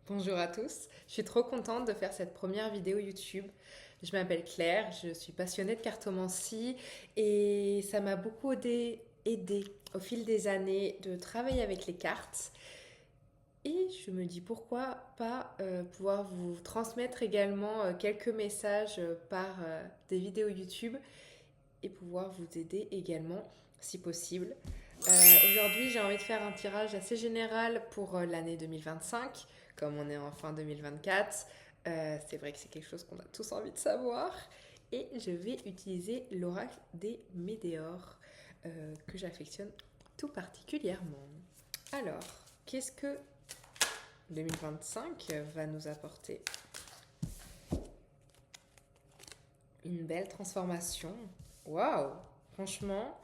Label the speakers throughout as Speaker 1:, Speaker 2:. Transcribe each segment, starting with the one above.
Speaker 1: Bonjour à tous, je suis trop contente de faire cette première vidéo YouTube. Je m'appelle Claire, je suis passionnée de cartomancie et ça m'a beaucoup aidé au fil des années de travailler avec les cartes. Et je me dis pourquoi pas pouvoir vous transmettre également quelques messages par des vidéos YouTube et pouvoir vous aider également si possible. Aujourd'hui, j'ai envie de faire un tirage assez général pour l'année 2025, comme on est en fin 2024. C'est vrai que c'est quelque chose qu'on a tous envie de savoir. Et je vais utiliser l'oracle des Météores, que j'affectionne tout particulièrement. Alors, qu'est-ce que 2025 va nous apporter? Une belle transformation. Waouh! Franchement,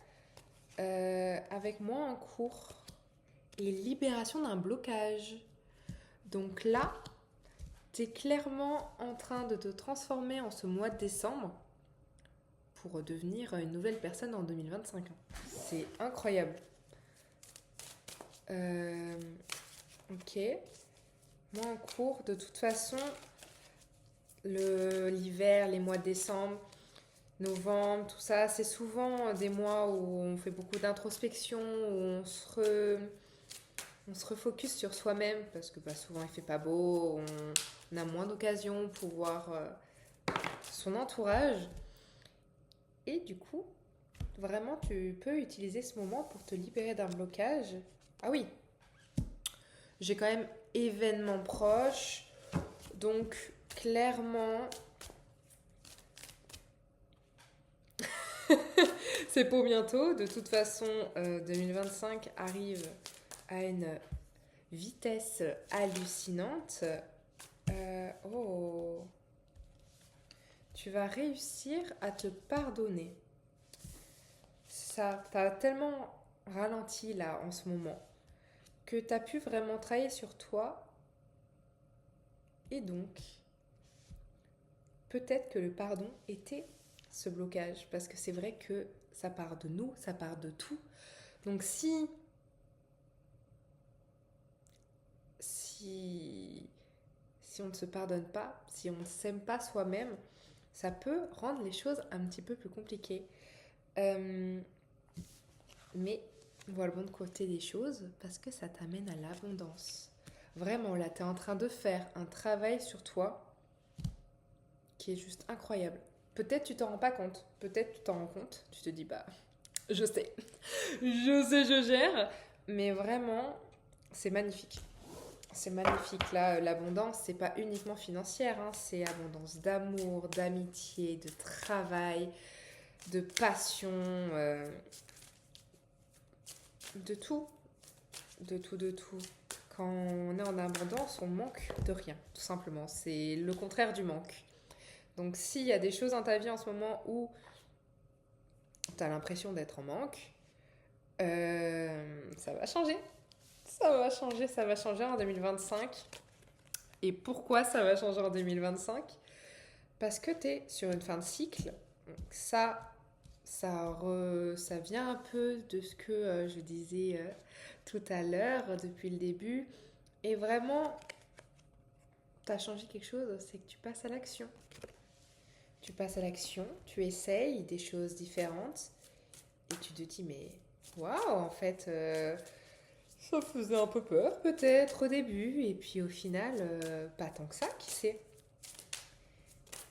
Speaker 1: avec moi en cours et libération d'un blocage. Donc là, tu es clairement en train de te transformer en ce mois de décembre pour devenir une nouvelle personne en 2025. C'est incroyable. Euh, ok. Moi en cours, de toute façon, l'hiver, les mois de décembre, novembre, tout ça, c'est souvent des mois où on fait beaucoup d'introspection, où on se refocus sur soi-même parce que souvent il fait pas beau, on a moins d'occasions pour voir son entourage. Et du coup, vraiment, tu peux utiliser ce moment pour te libérer d'un blocage. Ah oui, j'ai quand même événement proche, donc clairement, c'est pour bientôt. De toute façon, 2025 arrive à une vitesse hallucinante. Oh, tu vas réussir à te pardonner. Ça, t'as tellement ralenti là en ce moment que t'as pu vraiment travailler sur toi et donc peut-être que le pardon était ce blocage parce que c'est vrai que ça part de nous, ça part de tout. Donc si si on ne se pardonne pas, si on ne s'aime pas soi-même, ça peut rendre les choses un petit peu plus compliquées. Euh, mais vois le bon côté des choses parce que ça t'amène à l'abondance. Vraiment, là, tu es en train de faire un travail sur toi qui est juste incroyable. Peut-être tu t'en rends pas compte, peut-être tu t'en rends compte, tu te dis bah je sais, je gère, mais vraiment c'est magnifique. C'est magnifique là, l'abondance, c'est pas uniquement financière, hein, c'est abondance d'amour, d'amitié, de travail, de passion, de tout, de tout, de tout. Quand on est en abondance, on manque de rien, tout simplement. C'est le contraire du manque. Donc s'il y a des choses dans ta vie en ce moment où tu as l'impression d'être en manque, ça va changer. Ça va changer en 2025. Et pourquoi ça va changer en 2025? Parce que tu es sur une fin de cycle. Ça vient un peu de ce que je disais tout à l'heure, depuis le début. Et vraiment, tu as changé quelque chose, c'est que tu passes à l'action. Tu passes à l'action, tu essayes des choses différentes et tu te dis, mais waouh, en fait, ça faisait un peu peur peut-être au début. Et puis au final, pas tant que ça, qui sait?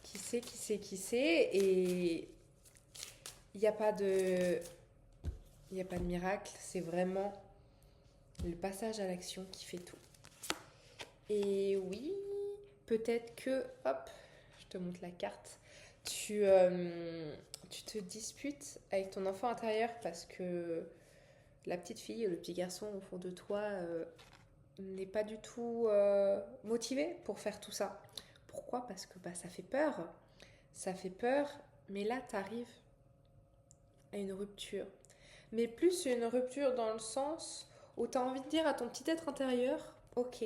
Speaker 1: Qui sait, qui sait, qui sait? Et il n'y a pas de... Il n'y a pas de miracle, c'est vraiment le passage à l'action qui fait tout. Et oui, peut-être que, hop, je te montre la carte, tu te disputes avec ton enfant intérieur parce que la petite fille, le petit garçon au fond de toi n'est pas du tout motivé pour faire tout ça. Pourquoi? Parce que ça fait peur. Ça fait peur, mais là, tu arrives à une rupture. Mais plus une rupture dans le sens où tu as envie de dire à ton petit être intérieur, ok,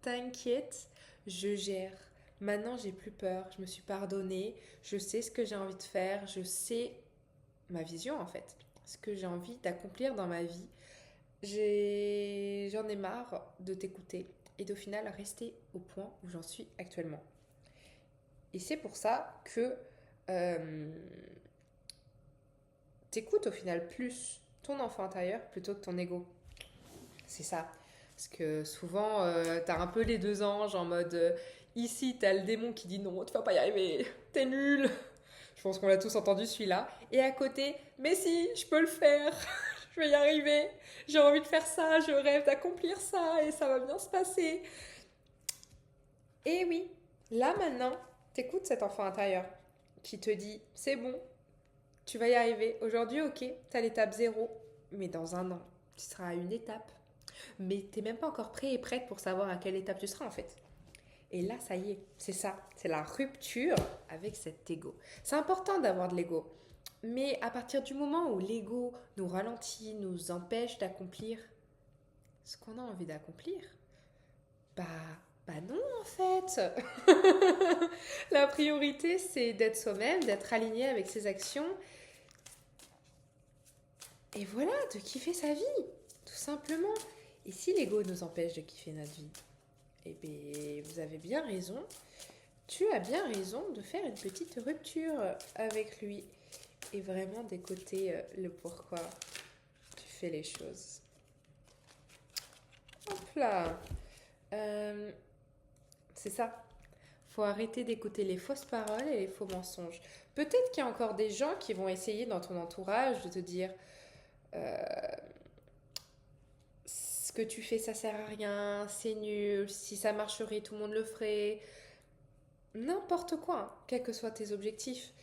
Speaker 1: t'inquiète, je gère. Maintenant, j'ai plus peur, je me suis pardonnée, je sais ce que j'ai envie de faire, je sais ma vision en fait, ce que j'ai envie d'accomplir dans ma vie. J'en ai marre de t'écouter et d'au final rester au point où j'en suis actuellement. Et c'est pour ça que t'écoutes au final plus ton enfant intérieur plutôt que ton ego. C'est ça. Parce que souvent, t'as un peu les deux anges en mode ici, t'as le démon qui dit non, tu vas pas y arriver, t'es nul. Je pense qu'on l'a tous entendu celui-là. Et à côté, mais si, je peux le faire, je vais y arriver, j'ai envie de faire ça, je rêve d'accomplir ça et ça va bien se passer. Et oui, là maintenant, t'écoutes cet enfant intérieur qui te dit c'est bon, tu vas y arriver. Aujourd'hui, ok, t'as l'étape 0, mais dans un an, tu seras à une étape. Mais t'es même pas encore prêt et prête pour savoir à quelle étape tu seras en fait. Et là, ça y est, c'est ça. C'est la rupture avec cet ego. C'est important d'avoir de l'ego. Mais à partir du moment où l'ego nous ralentit, nous empêche d'accomplir ce qu'on a envie d'accomplir, bah, bah non en fait. La priorité, c'est d'être soi-même, d'être aligné avec ses actions. Et voilà, de kiffer sa vie, tout simplement. Et si l'ego nous empêche de kiffer notre vie, eh bien, vous avez bien raison. Tu as bien raison de faire une petite rupture avec lui et vraiment d'écouter le pourquoi tu fais les choses. Hop là. C'est ça. Faut arrêter d'écouter les fausses paroles et les faux mensonges. Peut-être qu'il y a encore des gens qui vont essayer dans ton entourage de te dire ce que tu fais ça sert à rien, c'est nul, si ça marcherait tout le monde le ferait. N'importe quoi, hein, quels que soient tes objectifs.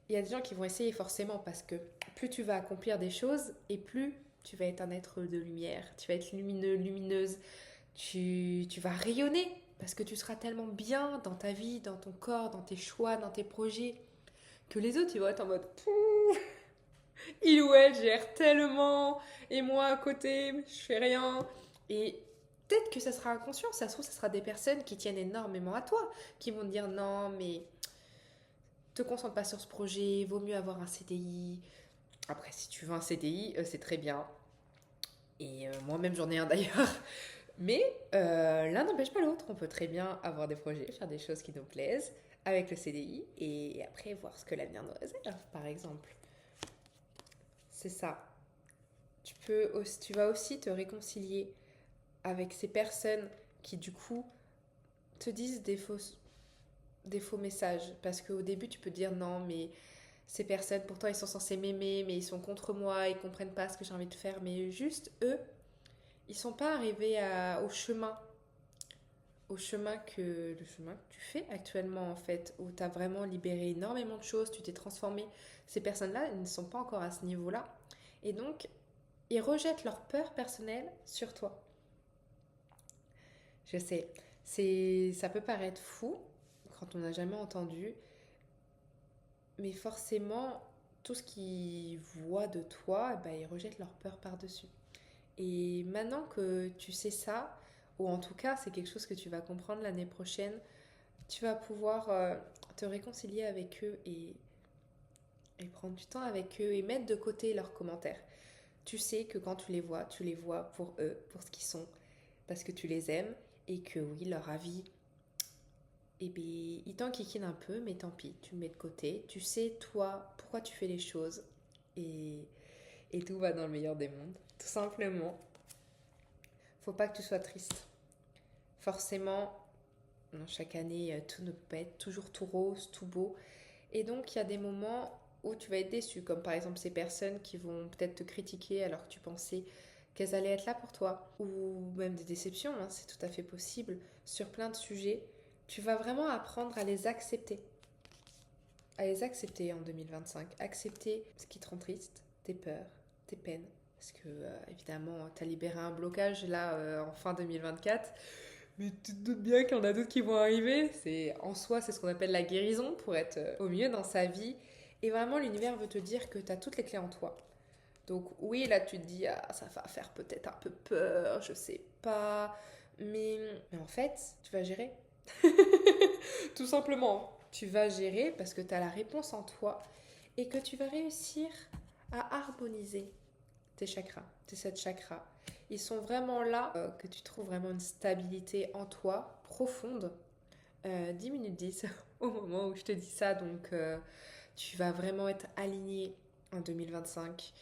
Speaker 1: Il y a des gens qui vont essayer forcément parce que plus tu vas accomplir des choses et plus tu vas être un être de lumière, tu vas être lumineux, lumineuse, tu vas rayonner parce que tu seras tellement bien dans ta vie, dans ton corps, dans tes choix, dans tes projets que les autres ils vont être en mode il ou elle gère tellement et moi à côté je fais rien. Et peut-être que ça sera inconscient, ça se trouve ça sera des personnes qui tiennent énormément à toi, qui vont te dire non mais te concentre pas sur ce projet, vaut mieux avoir un CDI. Après si tu veux un CDI c'est très bien. Et moi-même j'en ai un d'ailleurs. Mais l'un n'empêche pas l'autre, on peut très bien avoir des projets, faire des choses qui nous plaisent avec le CDI et après voir ce que l'avenir nous réserve par exemple. C'est ça. Tu vas aussi te réconcilier avec ces personnes qui du coup te disent des faux messages. Parce qu'au début tu peux dire non mais ces personnes pourtant ils sont censés m'aimer mais ils sont contre moi, ils comprennent pas ce que j'ai envie de faire. Mais juste eux, ils sont pas arrivés au chemin que tu fais actuellement en fait, où tu as vraiment libéré énormément de choses, tu t'es transformé. Ces personnes-là, elles ne sont pas encore à ce niveau-là. Et donc, ils rejettent leur peur personnelle sur toi. Je sais, ça peut paraître fou quand on n'a jamais entendu, mais forcément, tout ce qu'ils voient de toi, eh ben, ils rejettent leur peur par-dessus. Et maintenant que tu sais ça, ou en tout cas c'est quelque chose que tu vas comprendre l'année prochaine, tu vas pouvoir te réconcilier avec eux et prendre du temps avec eux et mettre de côté leurs commentaires. Tu sais que quand tu les vois pour eux, pour ce qu'ils sont, parce que tu les aimes et que oui, leur avis, eh bien, ils t'enquiquinent un peu, mais tant pis, tu le mets de côté. Tu sais, toi, pourquoi tu fais les choses et tout va dans le meilleur des mondes, tout simplement. Faut pas que tu sois triste. Forcément, chaque année, tout ne peut pas être toujours tout rose, tout beau. Et donc, il y a des moments où tu vas être déçu, comme par exemple ces personnes qui vont peut-être te critiquer alors que tu pensais qu'elles allaient être là pour toi. Ou même des déceptions, hein, c'est tout à fait possible, sur plein de sujets. Tu vas vraiment apprendre à les accepter. À les accepter en 2025. Accepter ce qui te rend triste, tes peurs, tes peines. Parce que, évidemment, tu as libéré un blocage là en fin 2024. Mais tu te doutes bien qu'il y en a d'autres qui vont arriver. En soi, c'est ce qu'on appelle la guérison pour être au mieux dans sa vie. Et vraiment, l'univers veut te dire que tu as toutes les clés en toi. Donc oui, là, tu te dis, ah, ça va faire peut-être un peu peur, je sais pas. Mais en fait, tu vas gérer. Tout simplement. Tu vas gérer parce que tu as la réponse en toi et que tu vas réussir à harmoniser tes 7 chakras. Ils sont vraiment là, que tu trouves vraiment une stabilité en toi, profonde. 10 minutes 10 au moment où je te dis ça, donc tu vas vraiment être aligné en 2025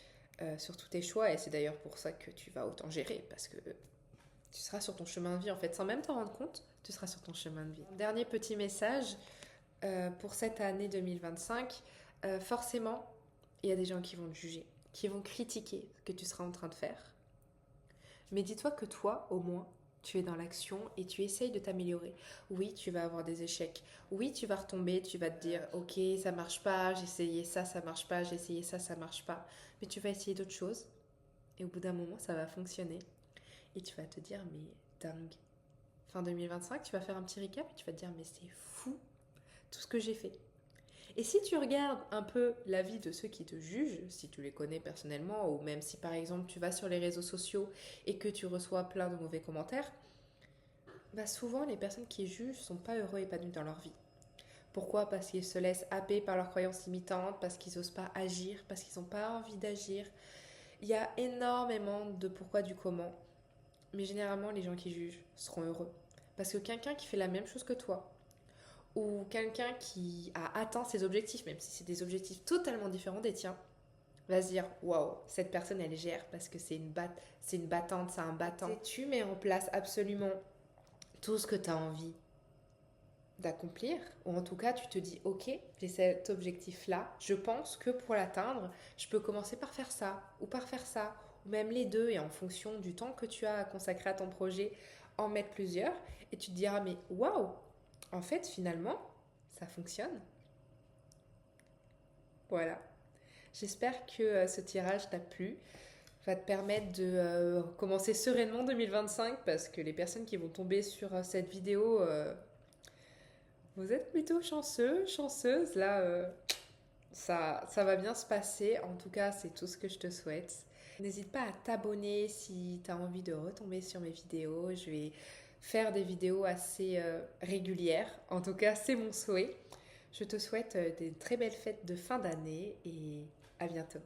Speaker 1: sur tous tes choix, et c'est d'ailleurs pour ça que tu vas autant gérer, parce que tu seras sur ton chemin de vie en fait, sans même t'en rendre compte, tu seras sur ton chemin de vie. Dernier petit message pour cette année 2025, forcément, il y a des gens qui vont te juger, qui vont critiquer ce que tu seras en train de faire. Mais dis-toi que toi, au moins, tu es dans l'action et tu essayes de t'améliorer. Oui, tu vas avoir des échecs. Oui, tu vas retomber, tu vas te dire, ok, ça marche pas, j'ai essayé ça, ça marche pas, j'ai essayé ça, ça marche pas. Mais tu vas essayer d'autres choses et au bout d'un moment, ça va fonctionner. Et tu vas te dire, mais dingue. Fin 2025, tu vas faire un petit recap et tu vas te dire, mais c'est fou tout ce que j'ai fait. Et si tu regardes un peu la vie de ceux qui te jugent, si tu les connais personnellement, ou même si par exemple tu vas sur les réseaux sociaux et que tu reçois plein de mauvais commentaires, bah souvent les personnes qui jugent sont pas heureux et épanouis dans leur vie. Pourquoi? Parce qu'ils se laissent happer par leurs croyances limitantes, parce qu'ils n'osent pas agir, parce qu'ils n'ont pas envie d'agir. Il y a énormément de pourquoi du comment, mais généralement les gens qui jugent seront heureux. Parce que quelqu'un qui fait la même chose que toi, ou quelqu'un qui a atteint ses objectifs, même si c'est des objectifs totalement différents des tiens, va se dire waouh, cette personne elle gère parce que c'est une battante, c'est un battant. Et tu mets en place absolument tout ce que tu as envie d'accomplir, ou en tout cas tu te dis ok, j'ai cet objectif là, je pense que pour l'atteindre, je peux commencer par faire ça, ou par faire ça, ou même les deux, et en fonction du temps que tu as à consacrer à ton projet, en mettre plusieurs, et tu te diras mais waouh, en fait finalement ça fonctionne. Voilà. J'espère que ce tirage t'a plu, va te permettre de commencer sereinement 2025, parce que les personnes qui vont tomber sur cette vidéo, vous êtes plutôt chanceux, chanceuses. Là, ça va bien se passer. En tout cas, c'est tout ce que je te souhaite. N'hésite pas à t'abonner si tu as envie de retomber sur mes vidéos. Je vais faire des vidéos assez régulières. En tout cas, c'est mon souhait. Je te souhaite des très belles fêtes de fin d'année et à bientôt.